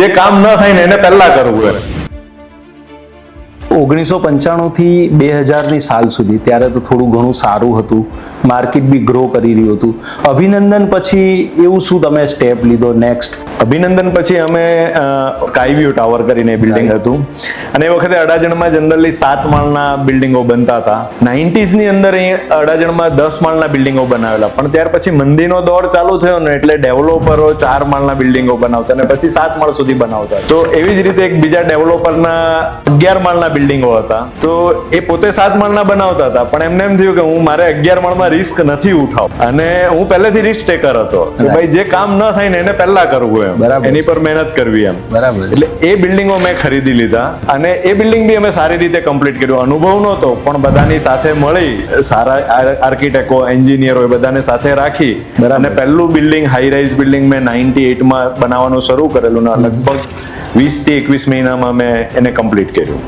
જે કામ ન થાય ને એને પહેલા કરવું એમ. 1995 થી 2000ની સાલ સુધી ત્યારે તો થોડું ઘણું સારું હતું, માર્કેટ બી ગ્રો કરી રહ્યું હતું. અભિનંદન પછી એવું શું તમે સ્ટેપ લીધો નેક્સ્ટ? અભિનંદન પછી અમે સ્કાયવ્યુ ટાવર કરીને બિલ્ડિંગ હતું અને એ વખતે અડાજણમાં જનરલી 7 માળના બિલ્ડિંગો બનતા હતા. 90s ની અંદર અહીં અડાજણમાં 10 માળના બિલ્ડિંગો બનાવેલા, પણ ત્યાર પછી મંદીનો દોર ચાલુ થયો ને એટલે ડેવલપરો 4 માળના બિલ્ડિંગો બનાવતા અને પછી 7 માળ સુધી બનાવતા. તો એવી જ રીતે એક બીજા ડેવલપરના 11 માળના બિલ્ડિંગો હતા, તો એ પોતે 7 માળના બનાવતા હતા, પણ એમને એમ થયું કે હું મારે 11 માળમાં રિસ્ક નથી ઉઠાવ, અને હું પહેલેથી રિસ્ક ટેકર હતો કે ભાઈ જે કામ ન થાય ને એને પહેલા કરવું એમ, એની પર મહેનત કરવી એમ. બરાબર. એટલે એ બિલ્ડિંગો મેં ખરીદી લીધા અને એ બિલ્ડિંગ બી અમે સારી રીતે કમ્પ્લીટ કર્યું. અનુભવ નહોતો, પણ બધાની સાથે મળી, સારા આર્કિટેક્ટો, એન્જિનિયરો બધાને સાથે રાખી અને પહેલું બિલ્ડિંગ, હાઈ રાઇઝ બિલ્ડિંગ મેં 98માં બનાવવાનું શરૂ કરેલું ને લગભગ 20 થી 21 મહિનામાં મેં એને કમ્પ્લીટ કર્યું.